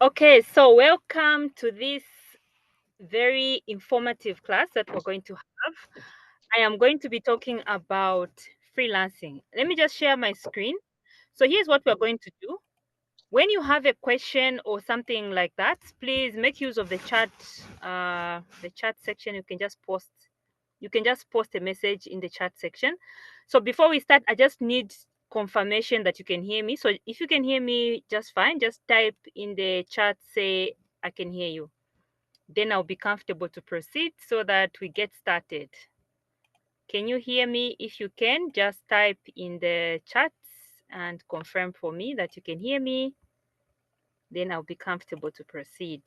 Okay, so welcome to this very informative class that we're going to have. I am going to be talking about freelancing. Let me just share my screen. So here's what we're going to do. When you have a question or something like that, please make use of the chat section. You can just post a message in the chat section. So before we start, I just need confirmation that you can hear me. So if you can hear me just fine, just type in the chat, say, I can hear you. Then I'll be comfortable to proceed so that we get started. Can you hear me? If you can, just type in the chat and confirm for me that you can hear me. Then I'll be comfortable to proceed.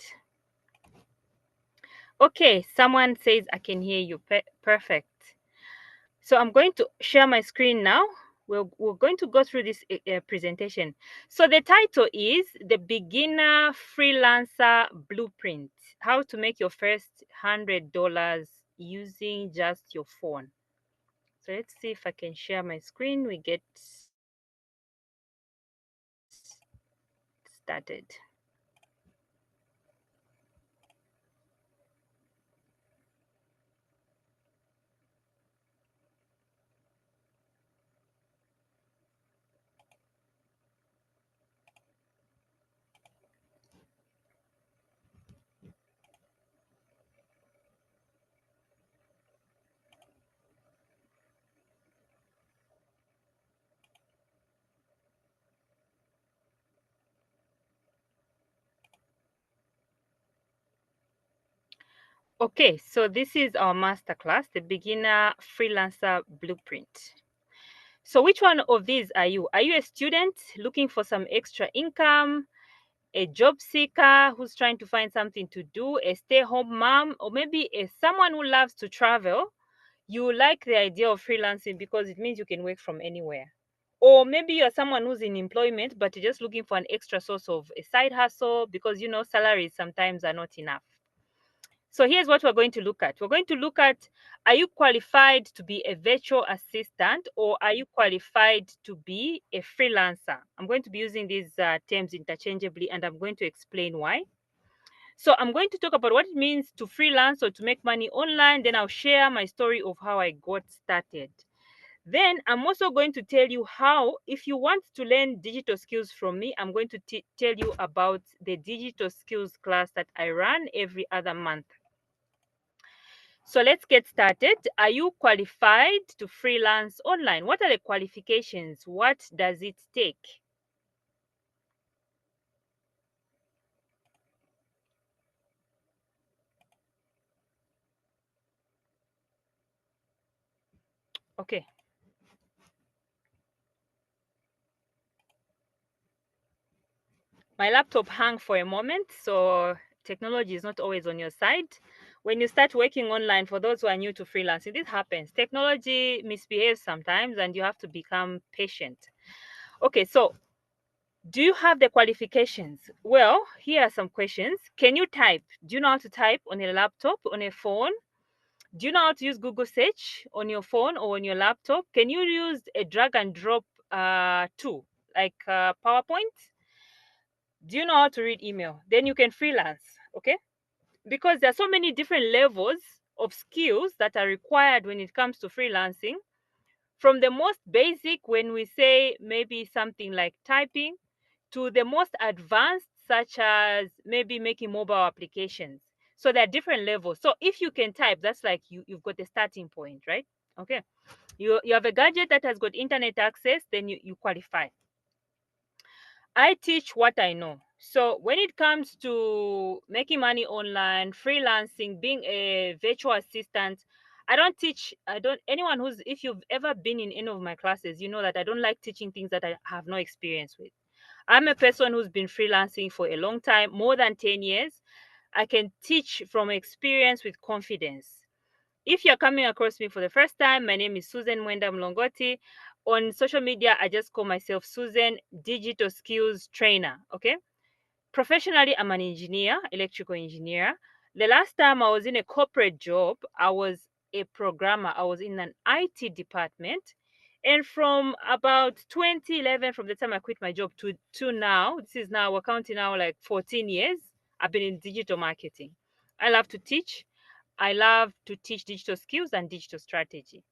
Okay, someone says I can hear you. Perfect. So I'm going to share my screen now. We're going to go through this presentation. So the title is The Beginner Freelancer Blueprint, how to make your first $100 using just your phone. So let's see if I can share my screen. We get started. Okay, so this is our masterclass, The Beginner Freelancer Blueprint. So which one of these are you? Are you a student looking for some extra income, a job seeker who's trying to find something to do, a stay-home mom, or maybe someone who loves to travel? You like the idea of freelancing because it means you can work from anywhere. Or maybe you're someone who's in employment, but you're just looking for an extra source of a side hustle because salaries sometimes are not enough. So here's what we're going to look at. We're going to look at, are you qualified to be a virtual assistant or are you qualified to be a freelancer? I'm going to be using these terms interchangeably and I'm going to explain why. So I'm going to talk about what it means to freelance or to make money online. Then I'll share my story of how I got started. Then I'm also going to tell you how, if you want to learn digital skills from me, I'm going to tell you about the digital skills class that I run every other month. So let's get started. Are you qualified to freelance online? What are the qualifications? What does it take? Okay. My laptop hung for a moment, so technology is not always on your side. When you start working online, for those who are new to freelancing, this happens. Technology misbehaves sometimes and you have to become patient. Okay, so do you have the qualifications? Well, here are some questions. Can you type? Do you know how to type on a laptop, on a phone? Do you know how to use Google Search on your phone or on your laptop? Can you use a drag and drop tool like PowerPoint? Do you know how to read email? Then you can freelance, okay? Because there are so many different levels of skills that are required when it comes to freelancing. From the most basic, when we say maybe something like typing, to the most advanced, such as maybe making mobile applications. So there are different levels. So if you can type, that's like you've got a starting point, right? Okay. You have a gadget that has got internet access, then you qualify. I teach what I know. So when it comes to making money online, freelancing, being a virtual assistant, I don't, anyone who's, if you've ever been in any of my classes, you know that I don't like teaching things that I have no experience with. I'm a person who's been freelancing for a long time, more than 10 years. I can teach from experience with confidence. If you're coming across me for the first time, my name is Susan Mwenda Mlongoti. On social media, I just call myself Susan Digital Skills Trainer. Okay. Professionally, I'm an engineer, electrical engineer. The last time I was in a corporate job, I was a programmer. I was in an IT department. And from about 2011, from the time I quit my job to now, this is now, we're counting now like 14 years, I've been in digital marketing. I love to teach. I love to teach digital skills and digital strategy.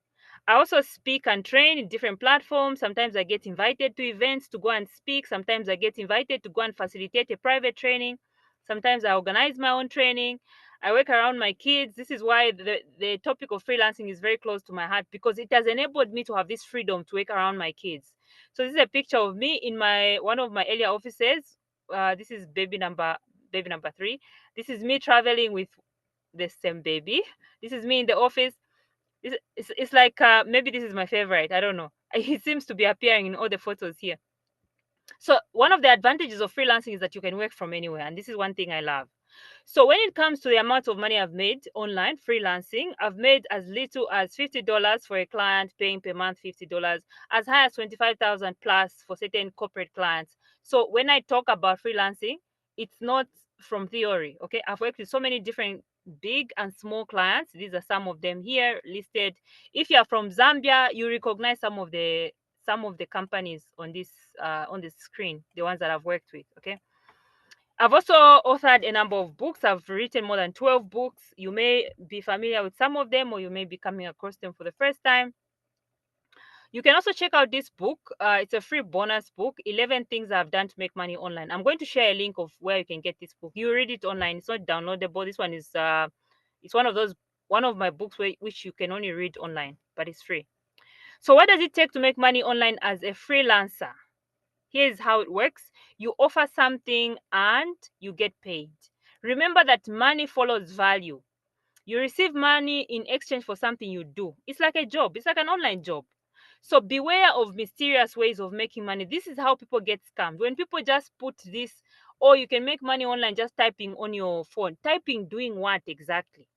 I also speak and train in different platforms. Sometimes I get invited to events to go and speak. Sometimes I get invited to go and facilitate a private training. Sometimes I organize my own training. I work around my kids. This is why the topic of freelancing is very close to my heart, because it has enabled me to have this freedom to work around my kids. So this is a picture of me in my one of my earlier offices. This is baby number 3. This is me traveling with the same baby. This is me in the office. It's like, maybe this is my favorite. I don't know. He seems to be appearing in all the photos here. So one of the advantages of freelancing is that you can work from anywhere, and this is one thing I love. So when it comes to the amount of money I've made online freelancing, I've made as little as $50 for a client paying per month $50, as high as 25,000 plus for certain corporate clients. So when I talk about freelancing, it's not from theory. Okay, I've worked with so many different big and small clients. These are some of them here listed. If you are from Zambia, you recognize some of the companies on this screen, the ones that I've worked with. Okay. I've also authored a number of books. I've written more than 12 books. You may be familiar with some of them, or you may be coming across them for the first time. You can also check out this book. It's a free bonus book, 11 Things I've Done to Make Money Online. I'm going to share a link of where you can get this book. You read it online. It's not downloadable. This one is it's one of my books which you can only read online, but it's free. So what does it take to make money online as a freelancer? Here's how it works. You offer something and you get paid. Remember that money follows value. You receive money in exchange for something you do. It's like a job, it's like an online job. So beware of mysterious ways of making money. This is how people get scammed. When people just put this, oh, you can make money online just typing on your phone. Typing doing what exactly?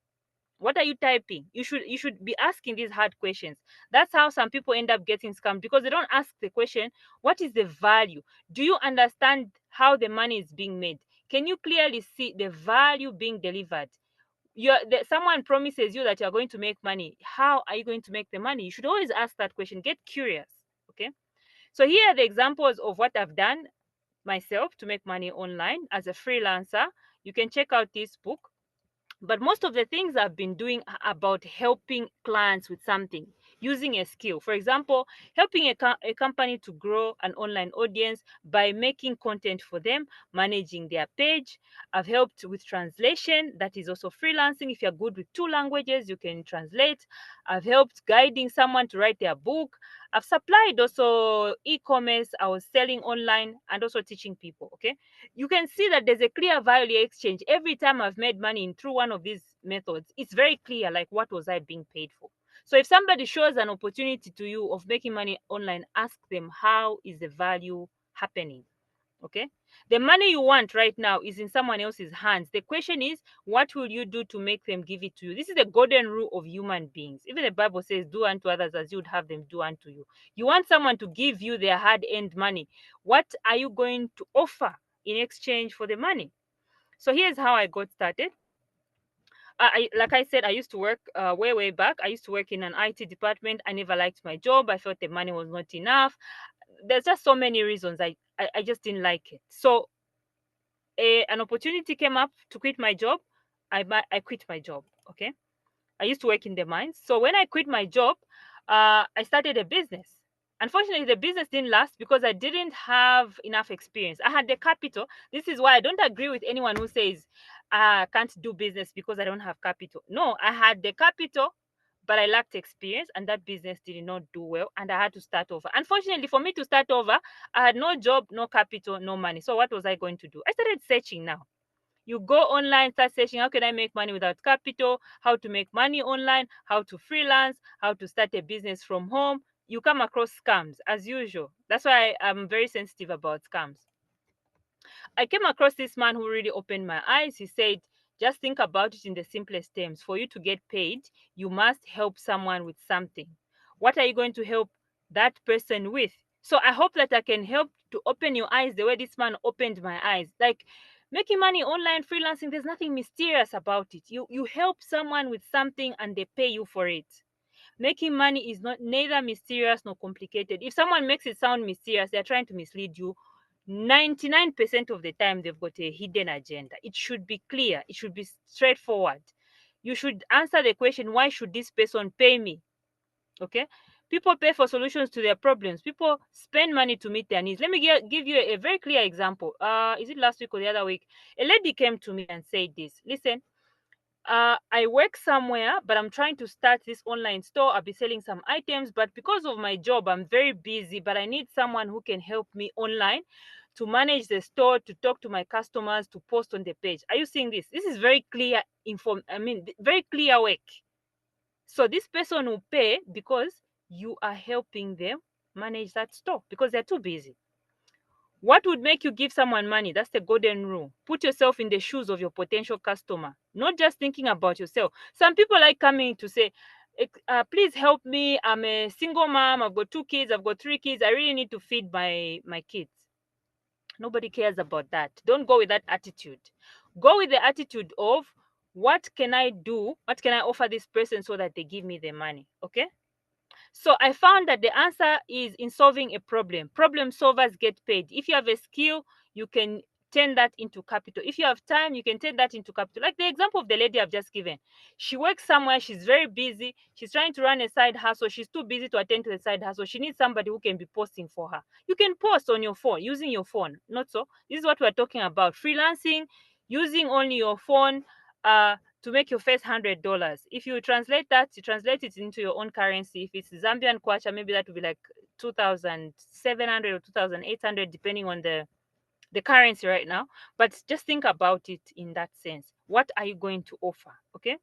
What are you typing? You should be asking these hard questions. That's how some people end up getting scammed, because they don't ask the question, what is the value? Do you understand how the money is being made? Can you clearly see the value being delivered? Someone promises you that you're going to make money. How are you going to make the money? You should always ask that question. Get curious. Okay. So here are the examples of what I've done myself to make money online as a freelancer. You can check out this book. But most of the things I've been doing are about helping clients with something, using a skill. For example, helping a company to grow an online audience by making content for them, managing their page. I've helped with translation. That is also freelancing. If you're good with 2 languages, you can translate. I've helped guiding someone to write their book. I've supplied also e-commerce. I was selling online and also teaching people. Okay. You can see that there's a clear value exchange. Every time I've made money through one of these methods, it's very clear, like, what was I being paid for? So if somebody shows an opportunity to you of making money online, ask them, how is the value happening? Okay. The money you want right now is in someone else's hands. The question is, what will you do to make them give it to you? This is the golden rule of human beings. Even the Bible says, do unto others as you would have them do unto you. You want someone to give you their hard-earned money. What are you going to offer in exchange for the money? So here's how I got started. Like I said, I used to work way back. I used to work in an IT department. I never liked my job. I felt the money was not enough. There's just so many reasons. I just didn't like it. So an opportunity came up to quit my job. I quit my job. Okay. I used to work in the mines. So when I quit my job, I started a business. Unfortunately, the business didn't last because I didn't have enough experience. I had the capital. This is why I don't agree with anyone who says I can't do business because I don't have capital. No, I had the capital, but I lacked experience, and that business did not do well, and I had to start over. Unfortunately, for me to start over, I had no job, no capital, no money. So what was I going to do? I started searching now. You go online, start searching, how can I make money without capital, how to make money online, how to freelance, how to start a business from home. You come across scams as usual. That's why I'm very sensitive about scams. I came across this man who really opened my eyes. He said, just think about it in the simplest terms. For you to get paid, you must help someone with something. What are you going to help that person with? So I hope that I can help to open your eyes the way this man opened my eyes. Like, making money online, freelancing, there's nothing mysterious about it. You help someone with something and they pay you for it. Making money is not neither mysterious nor complicated. If someone makes it sound mysterious, they're trying to mislead you. 99% of the time, they've got a hidden agenda. It should be clear, it should be straightforward. You should answer the question, why should this person pay me? Okay, people pay for solutions to their problems. People spend money to meet their needs. Let me give you a very clear example. Is it last week or the other week? A lady came to me and said this. Listen, I work somewhere, but I'm trying to start this online store. I'll be selling some items, but because of my job, I'm very busy. But I need someone who can help me online to manage the store, to talk to my customers, to post on the page. Are you seeing this? This is very clear very clear work. So this person will pay because you are helping them manage that store because they're too busy. What would make you give someone money? That's the golden rule. Put yourself in the shoes of your potential customer, not just thinking about yourself. Some people like coming to say, please help me. I'm a single mom. I've got 2 kids. I've got 3 kids. I really need to feed my kids. Nobody cares about that. Don't go with that attitude. Go with the attitude of, what can I do? What can I offer this person so that they give me the money? Okay. So I found that the answer is in solving a problem. Problem solvers get paid. If you have a skill, you can turn that into capital. If you have time, you can turn that into capital. Like the example of the lady I've just given. She works somewhere, she's very busy, she's trying to run a side hustle, she's too busy to attend to the side hustle. She needs somebody who can be posting for her. You can post on your phone, using your phone. Not so. This is what we're talking about. Freelancing, using only your phone. To make your first $100. If you translate that, you translate it into your own currency. If it's Zambian kwacha, maybe that would be like 2,700 or 2,800, depending on the currency right now. But just think about it in that sense. What are you going to offer? Okay.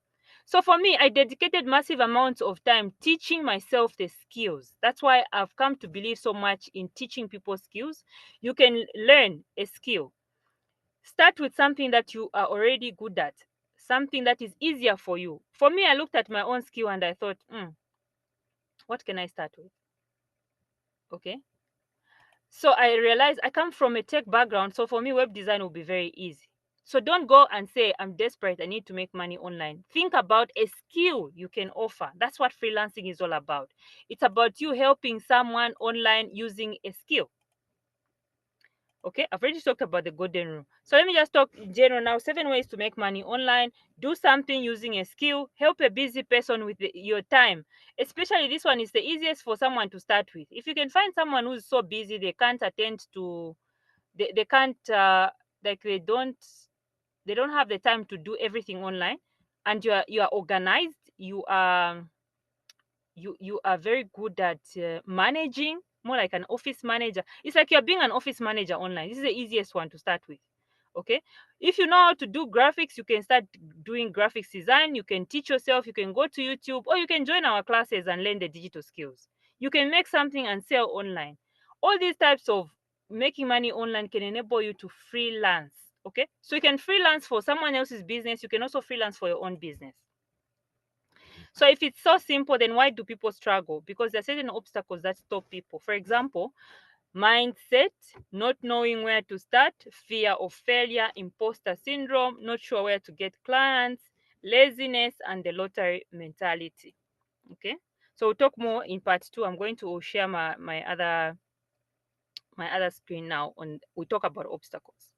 So for me, I dedicated massive amounts of time teaching myself the skills. That's why I've come to believe so much in teaching people skills. You can learn a skill. Start with something that you are already good at, something that is easier for you. For me, I looked at my own skill and I thought, what can I start with? Okay. So I realized I come from a tech background. So for me, web design will be very easy. So don't go and say, I'm desperate, I need to make money online. Think about a skill you can offer. That's what freelancing is all about. It's about you helping someone online using a skill. Okay, I've already talked about the golden rule. So let me just talk in general now. 7 ways to make money online. Do something using a skill. Help a busy person with your time. Especially this one is the easiest for someone to start with. If you can find someone who's so busy they can't attend to, they can't like they don't have the time to do everything online, and you are organized. You are very good at managing, more like an office manager. It's like you're being an office manager online. This is the easiest one to start with. Okay, if you know how to do graphics, you can start doing graphics design. You can teach yourself, you can go to YouTube, or you can join our classes and learn the digital skills. You can make something and sell online. All these types of making money online can enable you to freelance. Okay, so you can freelance for someone else's business. You can also freelance for your own business. So if it's so simple, then why do people struggle? Because there are certain obstacles that stop people. For example, mindset, not knowing where to start, fear of failure, imposter syndrome, not sure where to get clients, laziness, and the lottery mentality. Okay. So we'll talk more in part 2. I'm going to share my other screen now, on we talk about obstacles.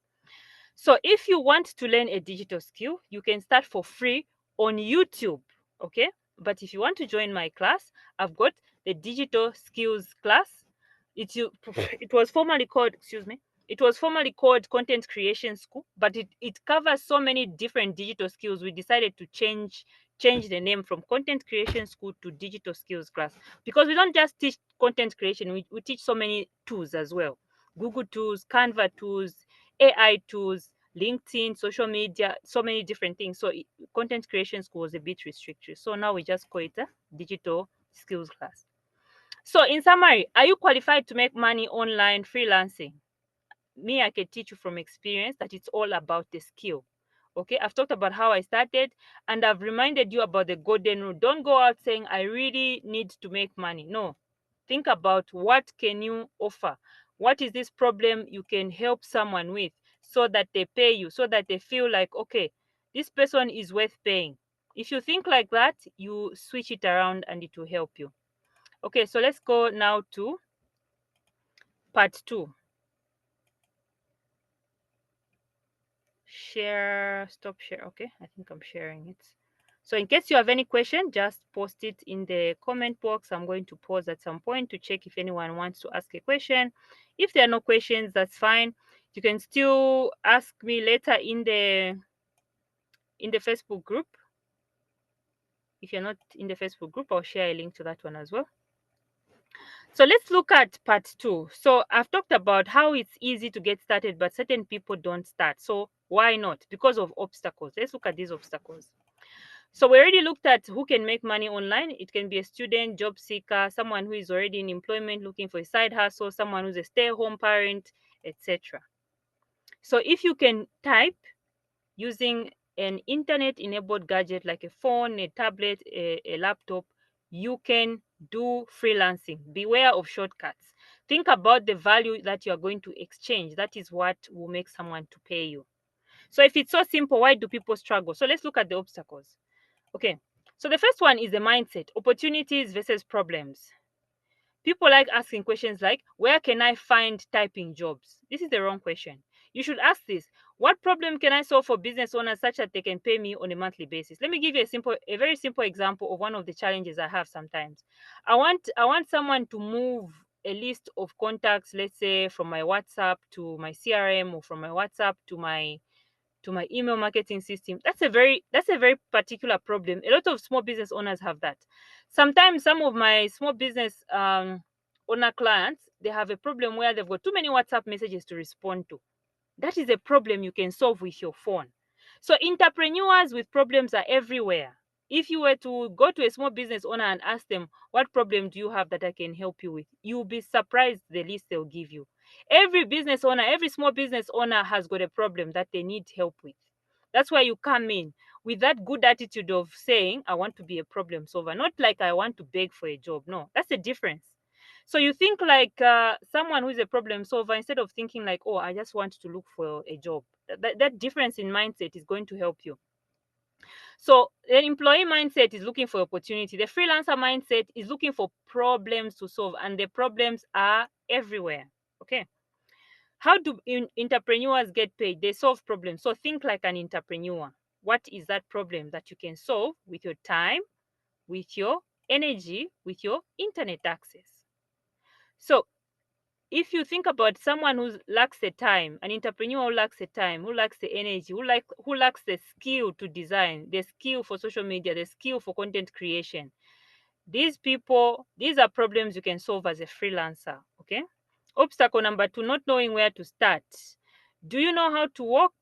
So if you want to learn a digital skill, you can start for free on YouTube. Okay. But if you want to join my class, I've got the digital skills class. It was formerly called, excuse me, it was formerly called Content Creation School, but it covers so many different digital skills. We decided to change the name from Content Creation School to Digital Skills class, because we don't just teach content creation, we teach so many tools as well. Google tools, Canva tools, AI tools, LinkedIn, social media, so many different things. So content creation school was a bit restricted. So now we just call it a digital skills class. So in summary, are you qualified to make money online freelancing? Me, I can teach you from experience that it's all about the skill. Okay, I've talked about how I started, and I've reminded you about the golden rule. Don't go out saying, I really need to make money. No, think about what can you offer. What is this problem you can help someone with, so that they pay you, so that they feel like, okay, this person is worth paying. If you think like that, you switch it around and it will help you. Okay, so let's go now to part 2. Share, stop share. Okay, I think I'm sharing it. So in case you have any question, just post it in the comment box. I'm going to pause at some point to check if anyone wants to ask a question. If there are no questions, that's fine. You can still ask me later in the Facebook group. If you're not in the Facebook group, I'll share a link to that one as well. So let's look at part 2. So I've talked about how it's easy to get started, but certain people don't start. So why not? Because of obstacles. Let's look at these obstacles. So we already looked at who can make money online. It can be a student, job seeker, someone who is already in employment looking for a side hustle, someone who's a stay-at-home parent, etc. So if you can type using an internet-enabled gadget like a phone, a tablet, a laptop, you can do freelancing. Beware of shortcuts. Think about the value that you are going to exchange. That is what will make someone to pay you. So if it's so simple, why do people struggle? So let's look at the obstacles. Okay. So the first one is the mindset, opportunities versus problems. People like asking questions like, where can I find typing jobs? This is the wrong question. You should ask this: what problem can I solve for business owners such that they can pay me on a monthly basis? Let me give you a very simple example of one of the challenges I have sometimes. I want someone to move a list of contacts, let's say from my WhatsApp to my CRM, or from my WhatsApp to my email marketing system. That's a very particular problem. A lot of small business owners have that. Sometimes some of my small business owner clients, they have a problem where they've got too many WhatsApp messages to respond to. That is a problem you can solve with your phone. So entrepreneurs with problems are everywhere. If you were to go to a small business owner and ask them, what problem do you have that I can help you with? You'll be surprised the list they'll give you. Every business owner, every small business owner has got a problem that they need help with. That's why you come in with that good attitude of saying, I want to be a problem solver, not like I want to beg for a job. No, that's the difference. So you think like someone who is a problem solver instead of thinking like, oh, I just want to look for a job. That difference in mindset is going to help you. So the employee mindset is looking for opportunity. The freelancer mindset is looking for problems to solve, and the problems are everywhere. Okay. How do entrepreneurs get paid? They solve problems. So think like an entrepreneur. What is that problem that you can solve with your time, with your energy, with your internet access? So if you think about someone who lacks the time, an entrepreneur who lacks the time, who lacks the energy, who lacks the skill to design, the skill for social media, the skill for content creation, these people, these are problems you can solve as a freelancer. Okay. Obstacle number 2, not knowing where to start. Do you know how to walk?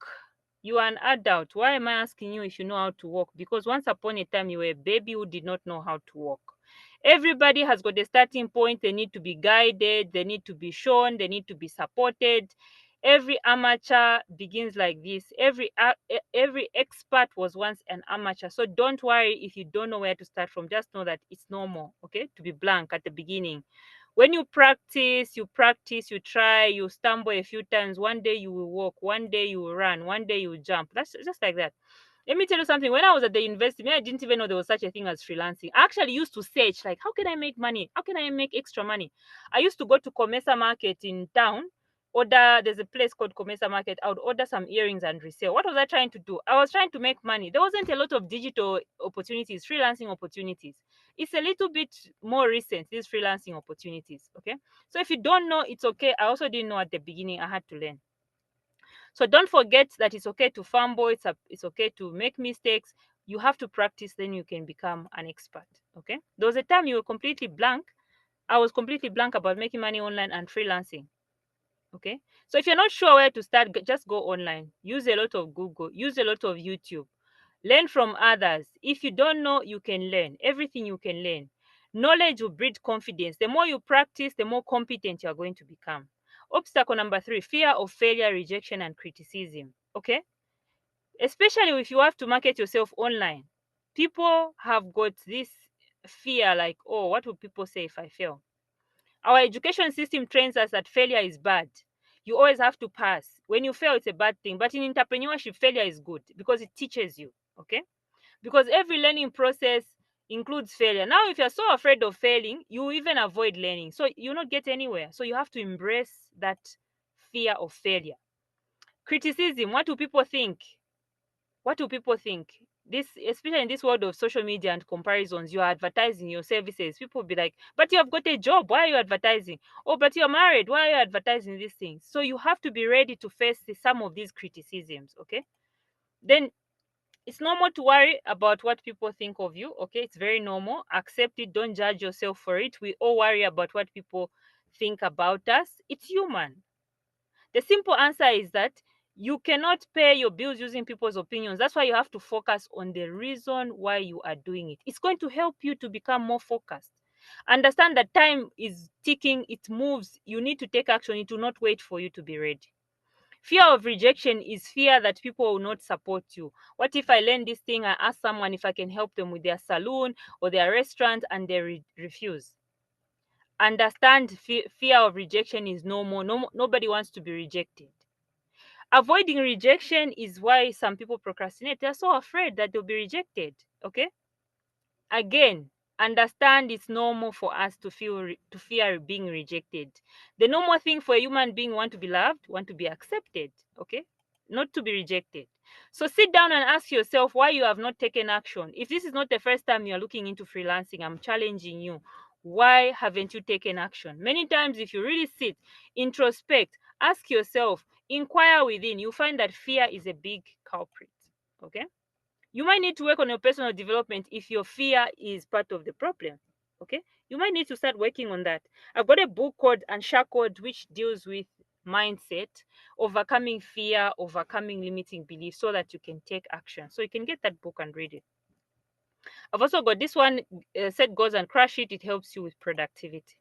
You are an adult. Why am I asking you if you know how to walk? Because once upon a time you were a baby who did not know how to walk. Everybody has got a starting point. They need to be guided, they need to be shown, they need to be supported. Every amateur begins like this. Every expert was once an amateur. So don't worry if you don't know where to start from. Just know that it's normal, okay, to be blank at the beginning. When you practice, you try, you stumble a few times. One day you will walk, one day you will run, one day you will jump. That's just like that. Let me tell you something. When I was at the university, I didn't even know there was such a thing as freelancing. I actually used to search, like, how can I make money? How can I make extra money? I used to go to Comesa Market in town. There's a place called Comesa Market. I would order some earrings and resell. What was I trying to do? I was trying to make money. There wasn't a lot of digital opportunities, freelancing opportunities. It's a little bit more recent, these freelancing opportunities. Okay. So if you don't know, it's okay. I also didn't know at the beginning. I had to learn. So don't forget that it's okay to fumble. It's okay to make mistakes. You have to practice, then you can become an expert. Okay. There was a time you were completely blank. I was completely blank about making money online and freelancing. Okay. So if you're not sure where to start, just go online. Use a lot of Google. Use a lot of YouTube. Learn from others. If you don't know, you can learn. Everything you can learn. Knowledge will breed confidence. The more you practice, the more competent you are going to become. Obstacle number 3, fear of failure, rejection, and criticism. Okay. Especially if you have to market yourself online. People have got this fear like, oh, what will people say if I fail? Our education system trains us that failure is bad. You always have to pass. When you fail, it's a bad thing. But in entrepreneurship, failure is good because it teaches you. Okay. because every learning process includes failure. Now, if you're so afraid of failing, you even avoid learning. So you'll not get anywhere. So you have to embrace that fear of failure. Criticism, what do people think? What do people think? This, especially in this world of social media and comparisons, you are advertising your services. People will be like, but you have got a job, why are you advertising? Oh, but you're married, why are you advertising these things? So you have to be ready to face some of these criticisms, okay? Then it's normal to worry about what people think of you, okay? It's very normal. Accept it, don't judge yourself for it. We all worry about what people think about us. It's human. The simple answer is that you cannot pay your bills using people's opinions. That's why you have to focus on the reason why you are doing it. It's going to help you to become more focused. Understand that time is ticking, it moves. You need to take action. It will not wait for you to be ready. Fear of rejection is fear that people will not support you. What if I learn this thing, I ask someone if I can help them with their salon or their restaurant, and they refuse? Understand fear of rejection is normal. Nobody wants to be rejected. Avoiding rejection is why some people procrastinate. They're so afraid that they'll be rejected. Okay? Again, understand it's normal for us to to fear being rejected. The normal thing for a human being, want to be loved, want to be accepted, okay? Not to be rejected. So sit down and ask yourself why you have not taken action. If this is not the first time you're looking into freelancing, I'm challenging you. Why haven't you taken action? Many times, if you really sit, introspect, ask yourself, inquire within, you find that fear is a big culprit. Okay? You might need to work on your personal development if your fear is part of the problem. Okay? You might need to start working on that. I've got a book called Unshackled, which deals with mindset, overcoming fear, overcoming limiting beliefs, so that you can take action. So you can get that book and read it. I've also got this one, Set Goals and Crush It. It helps you with productivity.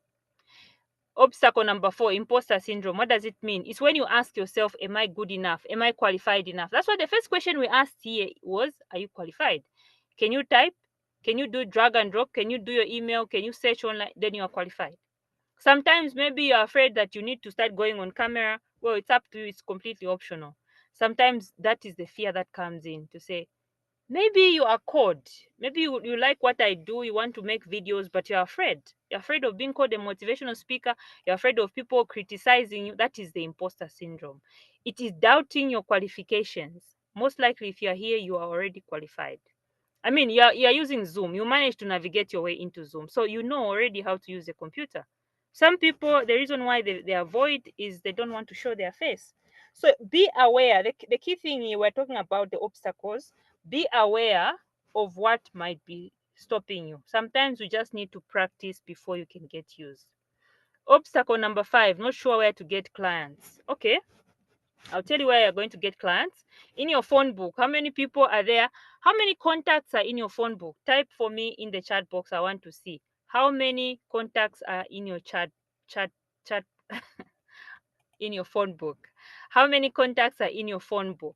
Obstacle number 4, imposter syndrome. What does it mean? It's when you ask yourself, am I good enough? Am I qualified enough? That's why the first question we asked here was, are you qualified? Can you type? Can you do drag and drop? Can you do your email? Can you search online? Then you are qualified. Sometimes maybe you're afraid that you need to start going on camera. Well, it's up to you. It's completely optional. Sometimes that is the fear that comes in to say, maybe you are called. Maybe you like what I do, you want to make videos, but you're afraid. You're afraid of being called a motivational speaker. You're afraid of people criticizing you. That is the imposter syndrome. It is doubting your qualifications. Most likely, if you're here, you are already qualified. I mean, you're using Zoom. You managed to navigate your way into Zoom. So you know already how to use a computer. Some people, the reason why they avoid is they don't want to show their face. So be aware. The key thing here, we're talking about the obstacles. Be aware of what might be stopping you. Sometimes you just need to practice before you can get used. Obstacle number 5, not sure where to get clients. Okay, I'll tell you where you're going to get clients. In your phone book, how many people are there? How many contacts are in your phone book? Type for me in the chat box. I want to see how many contacts are in your chat in your phone book. How many contacts are in your phone book?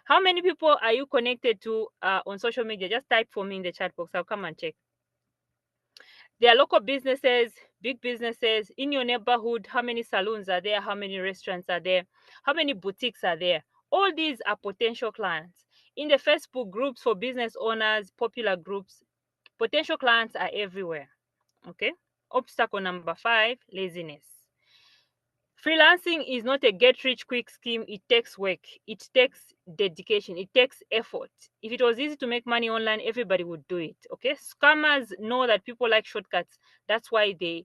How many people are you connected to on social media? Just type for me in the chat box. I'll come and check. There are local businesses, big businesses in your neighborhood. How many salons are there? How many restaurants are there? How many boutiques are there? All these are potential clients. In the Facebook groups for business owners, popular groups, potential clients are everywhere. Okay. Obstacle number 5, laziness. Freelancing is not a get rich quick scheme. It takes work, it takes dedication, it takes effort. If it was easy to make money online, everybody would do it. Okay, scammers know that people like shortcuts. That's why they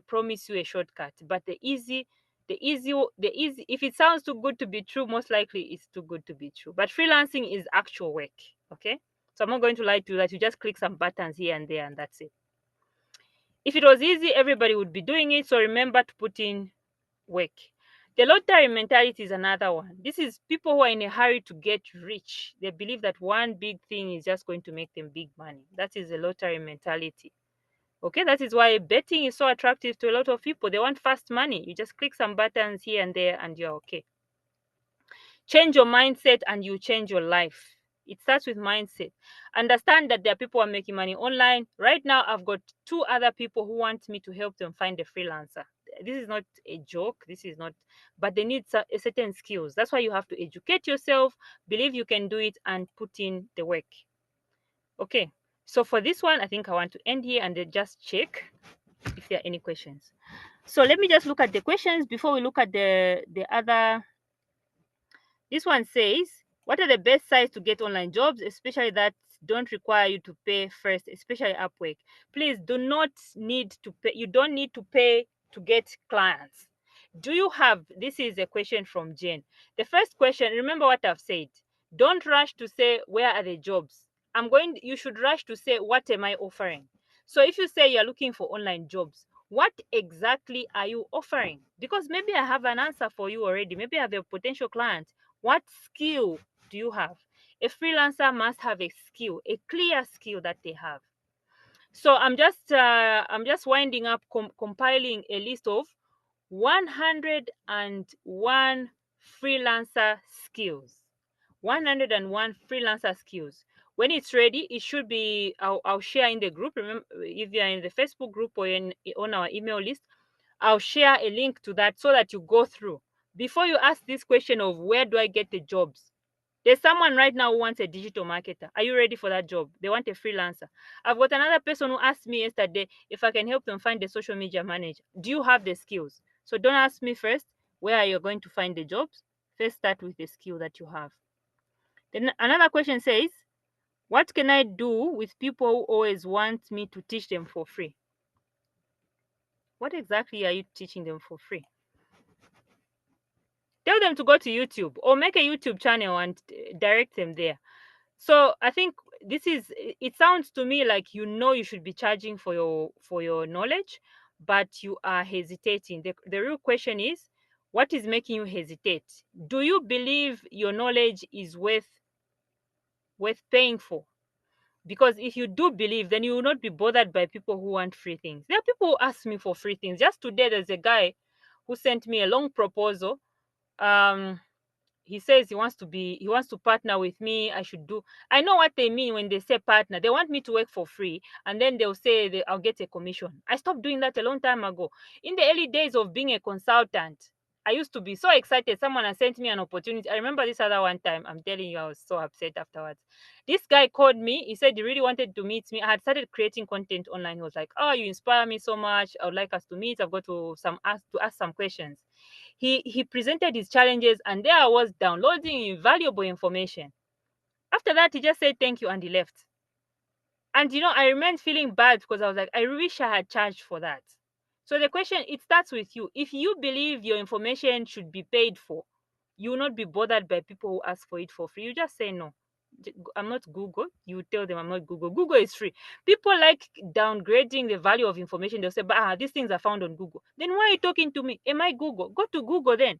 promise you a shortcut. But the easy, if it sounds too good to be true, most likely it's too good to be true. But freelancing is actual work. Okay, so I'm not going to lie to you that you just click some buttons here and there and that's it. If it was easy, everybody would be doing it. So remember to put in work. The lottery mentality is another one. This is people who are in a hurry to get rich. They believe that one big thing is just going to make them big money. That is the lottery mentality. Okay, that is why betting is so attractive to a lot of people. They want fast money. You just click some buttons here and there and you're okay. Change your mindset and you change your life. It starts with mindset. Understand that there are people who are making money online. Right now, I've got 2 other people who want me to help them find a freelancer. This is not a joke. This is not, but they need a certain skills. That's why you have to educate yourself, believe you can do it, and put in the work. Okay, so for this one, I think I want to end here and then just check if there are any questions. So let me just look at the questions before we look at the other. This one says, what are the best sites to get online jobs, especially that don't require you to pay first, especially Upwork? Please do not need to pay. You don't need to pay to get clients. Do you have, this is a question from Jane. The first question, remember what I've said. Don't rush to say, where are the jobs? You should rush to say, what am I offering? So if you say you're looking for online jobs, what exactly are you offering? Because maybe I have an answer for you already. Maybe I have a potential client. What skill do you have? A freelancer must have a skill, a clear skill that they have. So I'm just winding up compiling a list of 101 freelancer skills. 101 freelancer skills. When it's ready, it should be. I'll share in the group. Remember, if you're in the Facebook group or on our email list, I'll share a link to that so that you go through. Before you ask this question of where do I get the jobs, there's someone right now who wants a digital marketer. Are you ready for that job? They want a freelancer. I've got another person who asked me yesterday if I can help them find a social media manager. Do you have the skills? So don't ask me first where are you going to find the jobs. First, start with the skill that you have. Then another question says, what can I do with people who always want me to teach them for free? What exactly are you teaching them for free? Tell them to go to YouTube or make a YouTube channel and direct them there. So I think it sounds to me like you should be charging for your knowledge, but you are hesitating. The real question is, what is making you hesitate? Do you believe your knowledge is worth paying for? Because if you do believe, then you will not be bothered by people who want free things. There are people who ask me for free things. Just today there's a guy who sent me a long proposal. um he says he wants to partner with me. I know what they mean when they say partner. They want me to work for free and then they'll say I'll get a commission. I stopped doing that a long time ago. In the early days of being a consultant, I used to be so excited. Someone has sent me an opportunity. I remember this other one time. I'm telling you, I was so upset afterwards. This guy called me. He said he really wanted to meet me. I had started creating content online. He was like, oh, you inspire me so much. I would like us to meet. I've got to ask some questions. He presented his challenges and there I was downloading invaluable information. After that, he just said thank you and he left. And I remained feeling bad because I was like, I wish I had charged for that. So the question, it starts with you. If you believe your information should be paid for, you will not be bothered by people who ask for it for free. You just say no. I'm not Google. You tell them I'm not Google. Google is free. People like downgrading the value of information. They'll say, but these things are found on Google. Then why are you talking to me? Am I Google? Go to Google then.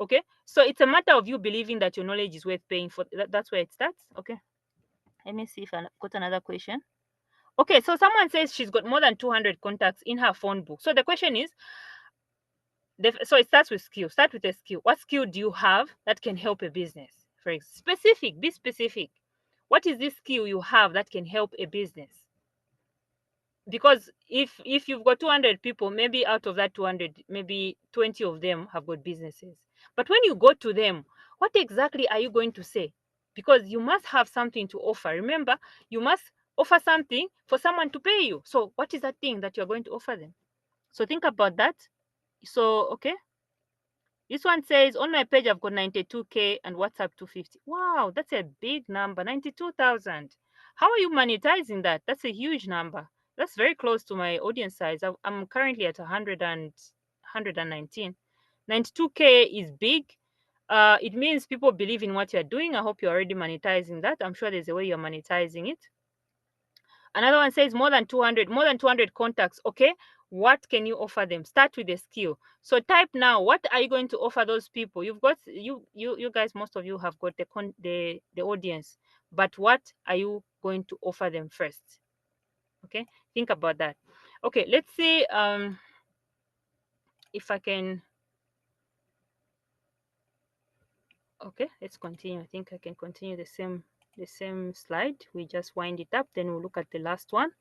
Okay. So it's a matter of you believing that your knowledge is worth paying for. That's where it starts. Okay. Let me see if I got another question. Okay, so someone says she's got more than 200 contacts in her phone book. So the question is, so it starts with skill. Start with a skill. What skill do you have that can help a business? Specific, be specific. What is this skill you have that can help a business? Because if you've got 200 people, maybe out of that 200, maybe 20 of them have got businesses. But when you go to them, what exactly are you going to say? Because you must have something to offer. Remember, you must offer something for someone to pay you. So what is that thing that you're going to offer them? So think about that. So okay, this one says on my page I've got 92K and WhatsApp 250. Wow, that's a big number. 92,000. How are you monetizing that? That's a huge number. That's very close to my audience size. I'm currently at 119. 92K is big. It means people believe in what you're doing. I hope you're already monetizing that. I'm sure there's a way you're monetizing it. Another one says more than 200 contacts. Okay, what can you offer them? Start with a skill. So type now, what are you going to offer those people? You've got you guys, most of you have got the audience, but what are you going to offer them first? Okay, think about that. Okay, let's see if I can. Okay, let's continue. I think I can continue the same slide. We just wind it up, then we'll look at the last one.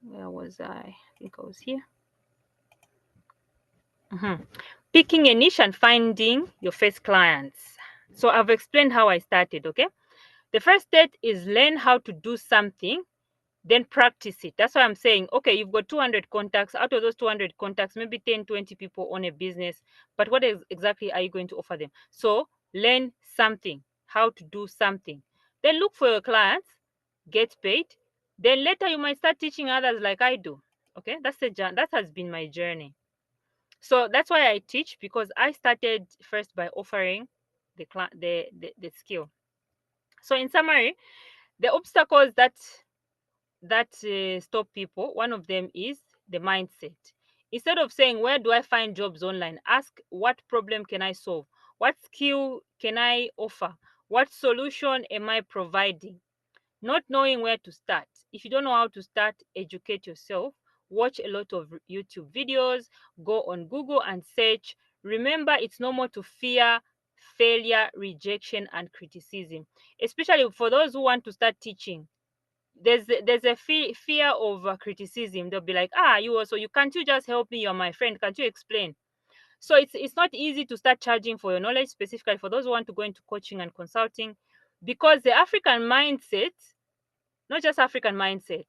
Where was I? I think I was here. Picking a niche and finding your first clients. So I've explained how I started. Okay, The first step is learn how to do something, then practice it. That's why I'm saying, okay, you've got 200 contacts. Out of those 200 contacts, maybe 10, 20 people own a business. But what exactly are you going to offer them? So learn something, how to do something. Then look for your clients, get paid. Then later you might start teaching others like I do. Okay, that has been my journey. So that's why I teach, because I started first by offering the skill. So in summary, the obstacles that stop people, one of them is the mindset. Instead of saying, where do I find jobs online, ask, what problem can I solve? What skill can I offer? What solution am I providing? Not knowing where to start. If you don't know how to start, educate yourself. Watch a lot of YouTube videos. Go on Google and search. Remember, it's normal to fear failure, rejection, and criticism, especially for those who want to start teaching. There's a fear of criticism. They'll be like, you also, you can't, you just help me, you're my friend, can't you explain? So it's not easy to start charging for your knowledge, specifically for those who want to go into coaching and consulting, because the African mindset, not just African mindset,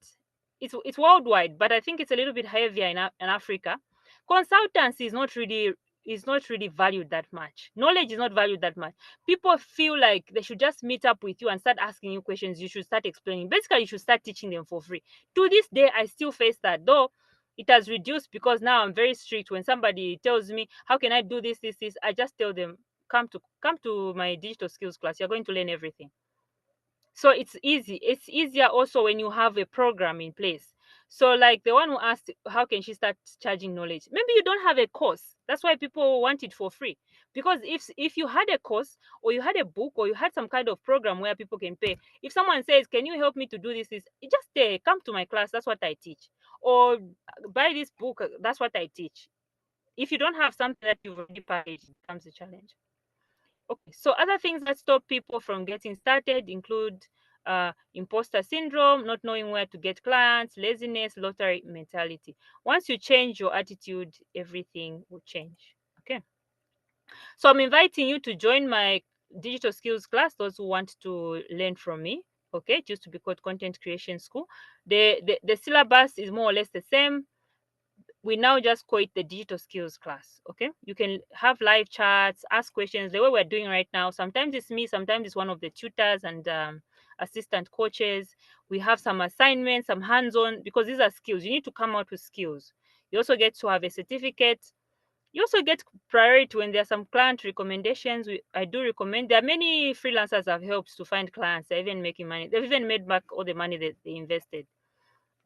it's worldwide, but I think it's a little bit heavier in Africa. Consultancy is not really valued that much. Knowledge is not valued that much. People feel like they should just meet up with you and start asking you questions. You should start explaining. Basically, you should start teaching them for free. To this day, I still face that, though it has reduced because now I'm very strict. When somebody tells me, how can I do this, I just tell them, come to my digital skills class. You're going to learn everything. So it's easy. It's easier also when you have a program in place. So like the one who asked, how can she start charging knowledge? Maybe you don't have a course. That's why people want it for free. Because if you had a course, or you had a book, or you had some kind of program where people can pay, if someone says, can you help me to do this, you just say, come to my class, that's what I teach. Or buy this book, that's what I teach. If you don't have something that you've already packaged, it becomes a challenge. Okay, so other things that stop people from getting started include imposter syndrome, not knowing where to get clients, laziness, lottery mentality. Once you change your attitude, everything will change. Okay, so I'm inviting you to join my digital skills class, those who want to learn from me. Okay, it used to be called Content Creation School. The syllabus is more or less the same. We now just call it the digital skills class. Okay, you can have live chats, ask questions the way we're doing right now. Sometimes it's me, sometimes it's one of the tutors and assistant coaches. We have some assignments, some hands-on, because these are skills. You need to come out with skills. You also get to have a certificate. You also get priority when there are some client recommendations. I do recommend. There are many freelancers I've helped to find clients. They're even making money. They've even made back all the money that they invested.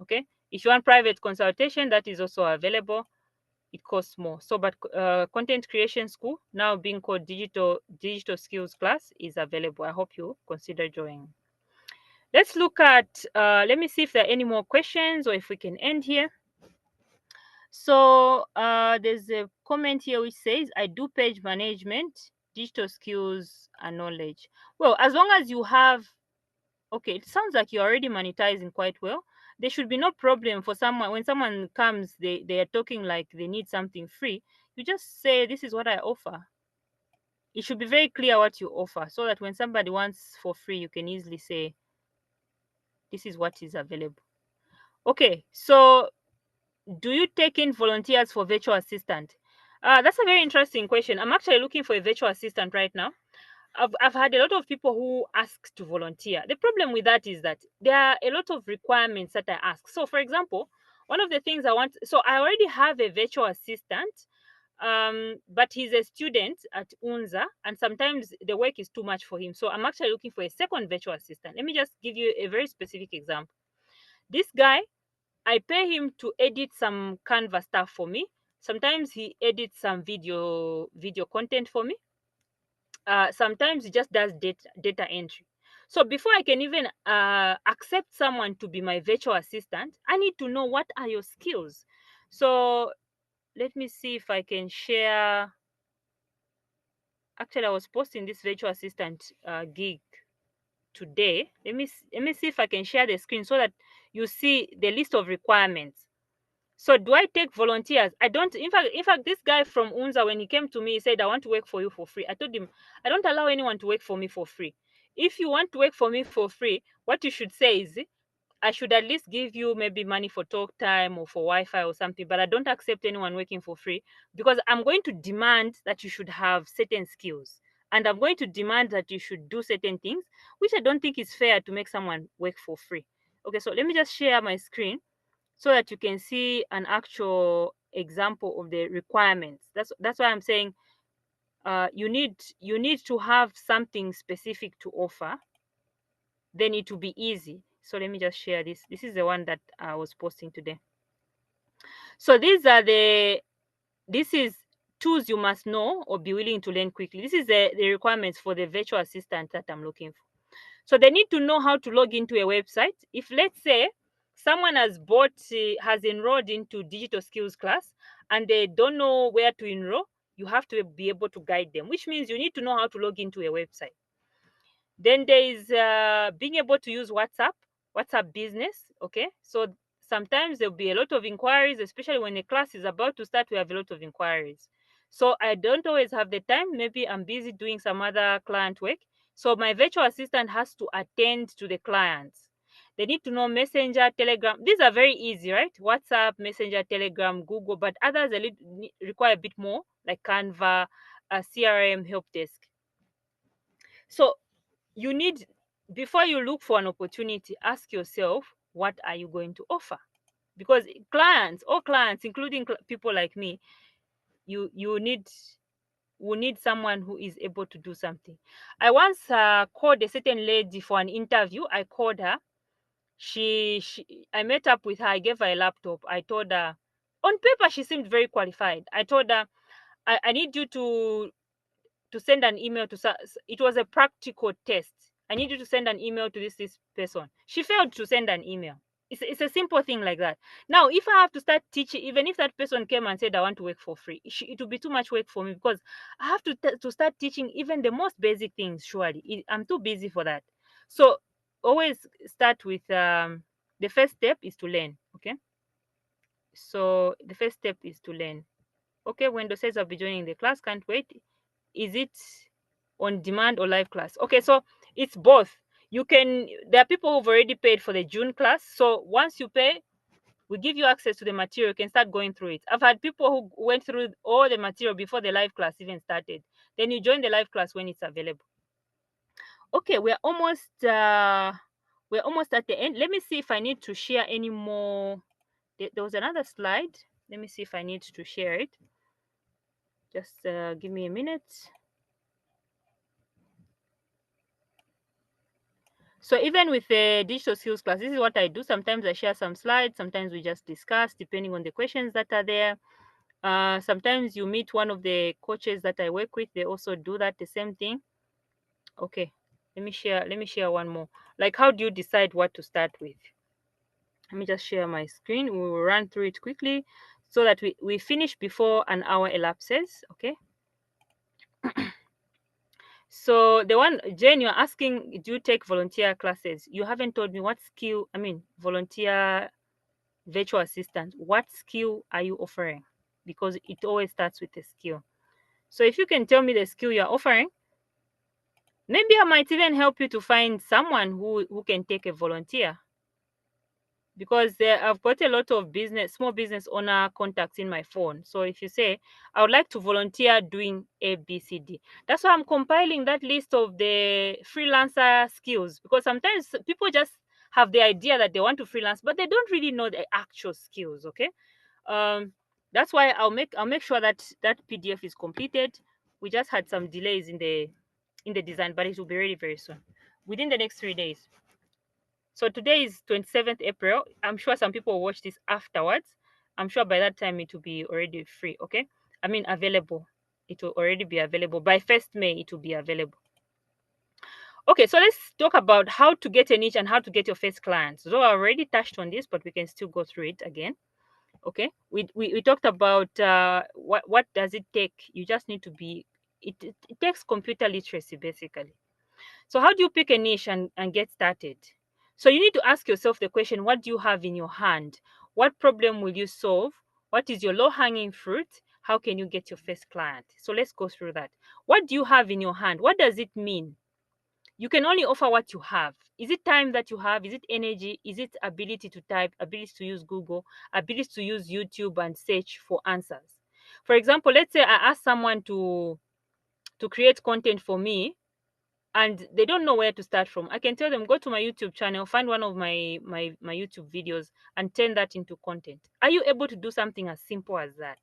Okay, if you want private consultation, that is also available. It costs more. So, but content creation school, now being called digital skills class, is available. I hope you consider joining. Let's look at. Let me see if there are any more questions, or if we can end here. So there's a comment here which says, I do page management, digital skills and knowledge. Well, as long as you have, okay, it sounds like you're already monetizing quite well. There should be no problem for someone. When someone comes, they are talking like they need something free. You just say, this is what I offer. It should be very clear what you offer, so that when somebody wants for free, you can easily say, this is what is available. Okay, so do you take in volunteers for virtual assistant? That's a very interesting question. I'm actually looking for a virtual assistant right now. I've had a lot of people who ask to volunteer. The problem with that is that there are a lot of requirements that I ask. So, for example, one of the things I want, so I already have a virtual assistant, but he's a student at UNZA, and sometimes the work is too much for him. So, I'm actually looking for a second virtual assistant. Let me just give you a very specific example. This guy, I pay him to edit some Canva stuff for me. Sometimes he edits some video content for me. Sometimes he just does data entry. So before I can even accept someone to be my virtual assistant, I need to know what are your skills. So let me see if I can share. Actually, I was posting this virtual assistant gig today. Let me see if I can share the screen so that you see the list of requirements. So do I take volunteers? I don't. In fact, this guy from UNZA, when he came to me, he said, I want to work for you for free. I told him, I don't allow anyone to work for me for free. if you want to work for me for free, what you should say is, I should at least give you maybe money for talk time or for Wi-Fi or something, but I don't accept anyone working for free, because I'm going to demand that you should have certain skills, and I'm going to demand that you should do certain things, which I don't think is fair to make someone work for free. Okay, so let me just share my screen so that you can see an actual example of the requirements. That's why I'm saying you need to have something specific to offer, then it will be easy. So let me just share this. This is the one that I was posting today. So this is tools you must know or be willing to learn quickly. This is the requirements for the virtual assistant that I'm looking for. So they need to know how to log into a website. If, let's say, someone has enrolled into digital skills class and they don't know where to enroll, you have to be able to guide them, which means you need to know how to log into a website. Then there is being able to use WhatsApp business. Okay, so sometimes there'll be a lot of inquiries, especially when a class is about to start. We have a lot of inquiries, so I don't always have the time. Maybe I'm busy doing some other client work, so my virtual assistant has to attend to the clients. They need to know Messenger, Telegram. These are very easy, right? WhatsApp, Messenger, Telegram, Google, but others require a bit more, like Canva, CRM, help desk. So you need, before you look for an opportunity, ask yourself, what are you going to offer? Because all clients, including people like me, you need will need someone who is able to do something. I once called a certain lady for an interview. I called her. I met up with her. I gave her a laptop. I told her, on paper she seemed very qualified. I told her, I need you to send an email to, it was a practical test. I need you to send an email to this person. She failed to send an email. It's a simple thing like that. Now, if I have to start teaching, even if that person came and said I want to work for free, it would be too much work for me, because I have to start teaching even the most basic things. Surely, I'm too busy for that. So always start with the first step is to learn. Okay, so the first step is to learn. Okay, Wendo says I'll be joining the class. Can't wait. Is it on demand or live class? Okay, so it's both. There are people who've already paid for the June class. So once you pay, we give you access to the material. You can start going through it. I've had people who went through all the material before the live class even started. Then you join the live class when it's available. Okay, we're almost at the end. Let me see if I need to share any more. There was another slide. Let me see if I need to share it. Just give me a minute. So even with the digital skills class, this is what I do. Sometimes I share some slides. Sometimes we just discuss, depending on the questions that are there. Sometimes you meet one of the coaches that I work with. They also do that, the same thing. Okay, let me share one more. Like, how do you decide what to start with? Let me just share my screen. We will run through it quickly so that we finish before an hour elapses. Okay. So the one, Jane, you're asking, do you take volunteer classes? You haven't told me what skill, volunteer virtual assistant, what skill are you offering? Because it always starts with a skill. So if you can tell me the skill you're offering, maybe I might even help you to find someone who can take a volunteer, because I've got a lot of small business owner contacts in my phone. So if you say, I would like to volunteer doing A, B, C, D, that's why I'm compiling that list of the freelancer skills, because sometimes people just have the idea that they want to freelance, but they don't really know the actual skills. Okay. That's why I'll make sure that that PDF is completed. We just had some delays in the design, but it will be ready very soon, within the next 3 days. So today is 27th April. I'm sure some people will watch this afterwards. I'm sure by that time it will be already free. Okay, available. It will already be available by 1st May. It will be available. Okay, so let's talk about how to get a niche and how to get your first clients. So I already touched on this, but we can still go through it again. Okay, we talked about what does it take. You just need to be. It takes computer literacy basically. So how do you pick a niche and get started? So you need to ask yourself the question, what do you have in your hand? What problem will you solve? What is your low-hanging fruit? How can you get your first client? So let's go through that. What do you have in your hand? What does it mean? You can only offer what you have. Is it time that you have? Is it energy? Is it ability to type, ability to use Google, ability to use YouTube and search for answers? For example, let's say I ask someone to create content for me and they don't know where to start from. I can tell them, go to my YouTube channel, find one of my YouTube videos and turn that into content. Are you able to do something as simple as that?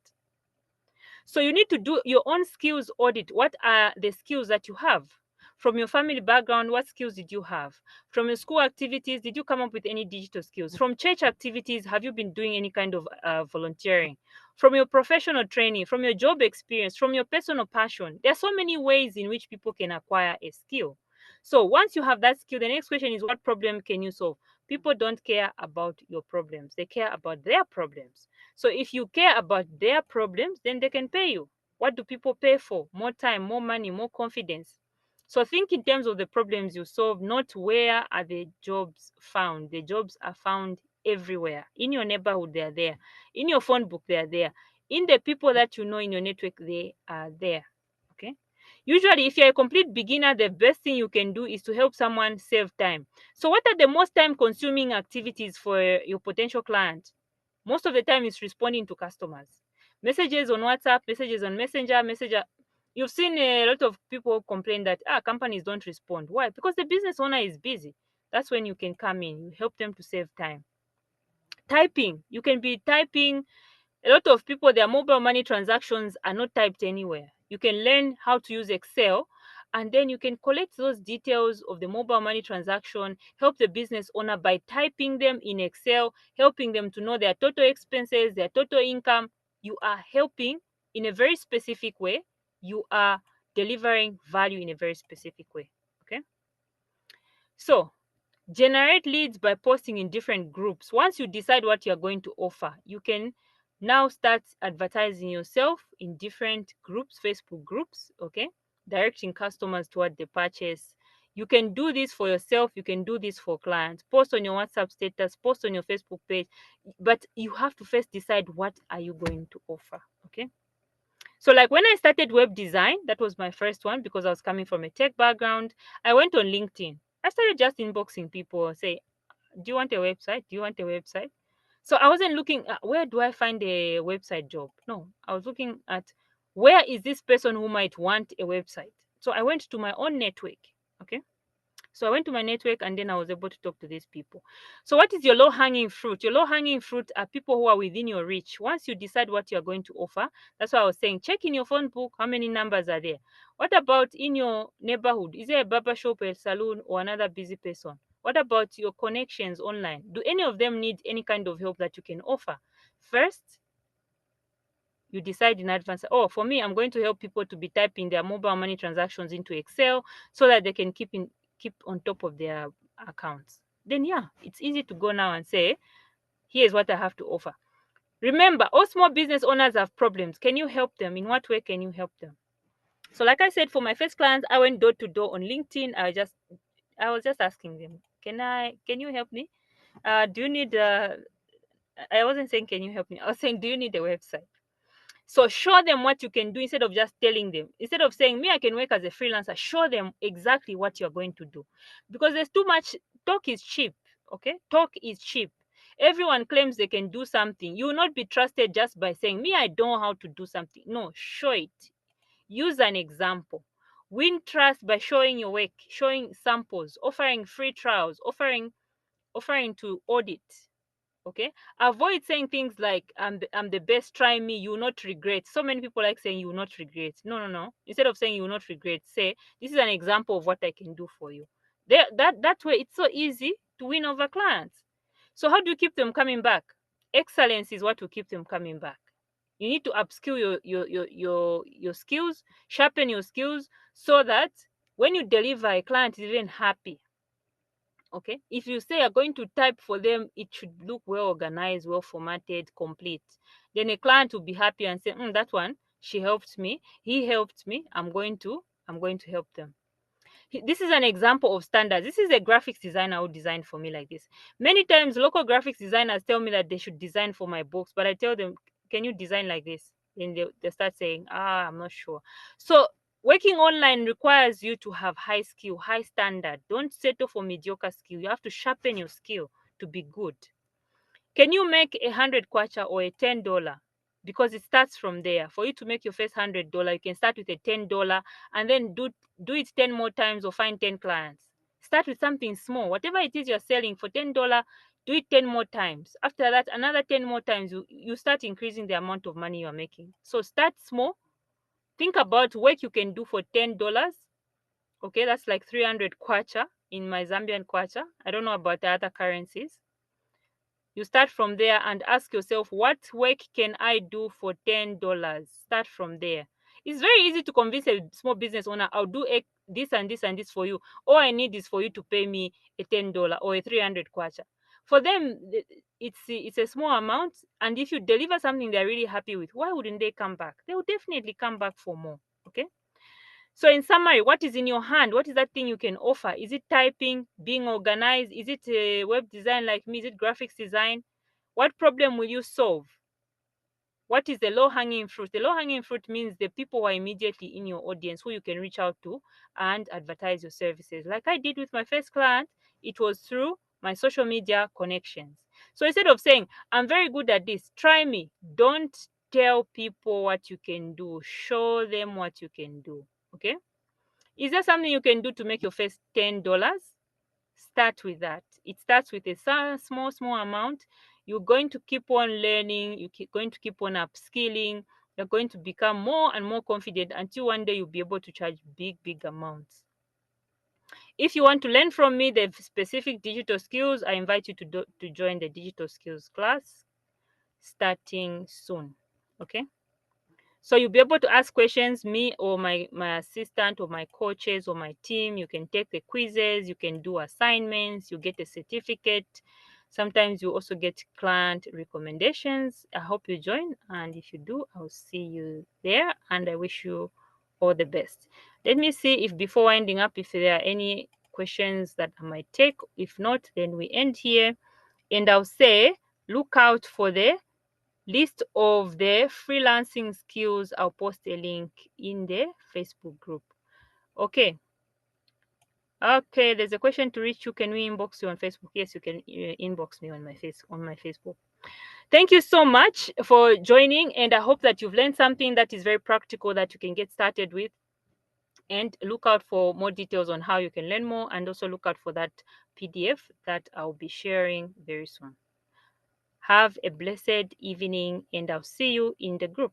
So you need to do your own skills audit. What are the skills that you have? From your family background, what skills did you have? From your school activities, did you come up with any digital skills? From church activities, have you been doing any kind of volunteering? From your professional training, from your job experience, from your personal passion. There are so many ways in which people can acquire a skill. So once you have that skill, the next question is, what problem can you solve? People don't care about your problems, they care about their problems. So if you care about their problems, then they can pay you. What do people pay for? More time, more money, more confidence. So think in terms of the problems you solve, not where are the jobs found. The jobs are found everywhere. In your neighborhood, they are there. In your phone book, they are there. In the people that you know in your network, they are there. Okay. Usually, if you're a complete beginner, the best thing you can do is to help someone save time. So, what are the most time consuming activities for your potential client? Most of the time it's responding to customers. Messages on WhatsApp, messages on Messenger. You've seen a lot of people complain that companies don't respond. Why? Because the business owner is busy. That's when you can come in, you help them to save time. Typing. You can be typing. A lot of people, their mobile money transactions are not typed anywhere. You can learn how to use Excel and then you can collect those details of the mobile money transaction, help the business owner by typing them in Excel, helping them to know their total expenses, their total income. You are helping in a very specific way. You are delivering value in a very specific way. Okay. So generate leads by posting in different groups. Once you decide what you're going to offer, you can now start advertising yourself in different groups, Facebook groups, okay? Directing customers toward the purchase. You can do this for yourself, you can do this for clients. Post on your WhatsApp status, post on your Facebook page, but you have to first decide what are you going to offer, okay? So like when I started web design, that was my first one because I was coming from a tech background. I went on LinkedIn. I started just inboxing people, say, do you want a website? Do you want a website? So I wasn't looking at where do I find a website job? No, I was looking at where is this person who might want a website. So I went to my own network. Okay. So I went to my network and then I was able to talk to these people. So what is your low hanging fruit? Your low hanging fruit are people who are within your reach. Once you decide what you're going to offer, that's why I was saying check in your phone book how many numbers are there. What about in your neighborhood? Is there a barber shop, a saloon, or another busy person? What about your connections online? Do any of them need any kind of help that you can offer? First, you decide in advance, oh, for me, I'm going to help people to be typing their mobile money transactions into Excel so that they can keep on top of their accounts. Then yeah, it's easy to go now and say, here's what I have to offer. Remember, all small business owners have problems. Can you help them? In what way can you help them? So like I said, for my first clients, I went door to door on LinkedIn. I was just asking them, can you help me? Do you need I wasn't saying can you help me? I was saying, do you need a website? So show them what you can do instead of just telling them. Instead of saying, me, I can work as a freelancer, show them exactly what you're going to do. Because there's too much talk is cheap. Okay? Talk is cheap. Everyone claims they can do something. You will not be trusted just by saying, me, I don't know how to do something. No, show it. Use an example. Win trust by showing your work, showing samples, offering free trials, offering to audit. Okay, avoid saying things like I'm the best, try me, you will not regret. So many people like saying you will not regret. No, no, no. Instead of saying you will not regret, say this is an example of what I can do for you. There, that way it's so easy to win over clients. So how do you keep them coming back? Excellence is what will keep them coming back. You need to upskill your skills, sharpen your skills so that when you deliver, a client is even happy. Okay, if you say you're going to type for them, it should look well organized, well formatted, complete. Then a client will be happy and say, that one, she helped me, he helped me, I'm going to help them. This is an example of standards. This is a graphics designer who designed for me like this. Many times local graphics designers tell me that they should design for my books, but I tell them, can you design like this? Then they start saying, I'm not sure. So Working online requires you to have high skill, high standard. Don't settle for mediocre skill. You have to sharpen your skill to be good. Can you make 100 kwacha or a $10? Because it starts from there. For you to make your first $100, you can start with a $10 and then do it 10 more times or find 10 clients. Start with something small. Whatever it is you're selling for $10, do it 10 more times. After that, another 10 more times, you start increasing the amount of money you're making. So start small. Think about work you can do for $10. Okay, that's like 300 kwacha in my Zambian kwacha. I don't know about the other currencies. You start from there and ask yourself, what work can I do for $10? Start from there. It's very easy to convince a small business owner, I'll do this and this and this for you. All I need is for you to pay me a $10 or a 300 kwacha. For them, it's a small amount. And if you deliver something they're really happy with, why wouldn't they come back? They will definitely come back for more. Okay. So in summary, what is in your hand? What is that thing you can offer? Is it typing, being organized? Is it web design like me? Is it graphics design? What problem will you solve? What is the low hanging fruit? The low hanging fruit means the people who are immediately in your audience who you can reach out to and advertise your services. Like I did with my first client, it was through my social media connections. So instead of saying, I'm very good at this, try me. Don't tell people what you can do. Show them what you can do. Okay? Is there something you can do to make your first $10? Start with that. It starts with a small amount. You're going to keep on learning. You're going to keep on upskilling. You're going to become more and more confident until one day you'll be able to charge big amounts. If you want to learn from me the specific digital skills, I invite you to join the digital skills class starting soon. Okay. So you'll be able to ask questions, me or my assistant or my coaches or my team. You can take the quizzes, you can do assignments, you get a certificate. Sometimes you also get client recommendations. I hope you join, and if you do, I'll see you there, and I wish you all the best. Let me see if before ending up, if there are any questions that I might take. If not, then we end here, and I'll say look out for the list of the freelancing skills. I'll post a link in the Facebook group. Okay. Okay, there's a question to reach you. Can we inbox you on Facebook? Yes, you can inbox me on my Facebook. Thank you so much for joining, and I hope that you've learned something that is very practical that you can get started with. And look out for more details on how you can learn more, and also look out for that PDF that I'll be sharing very soon. Have a blessed evening, and I'll see you in the group.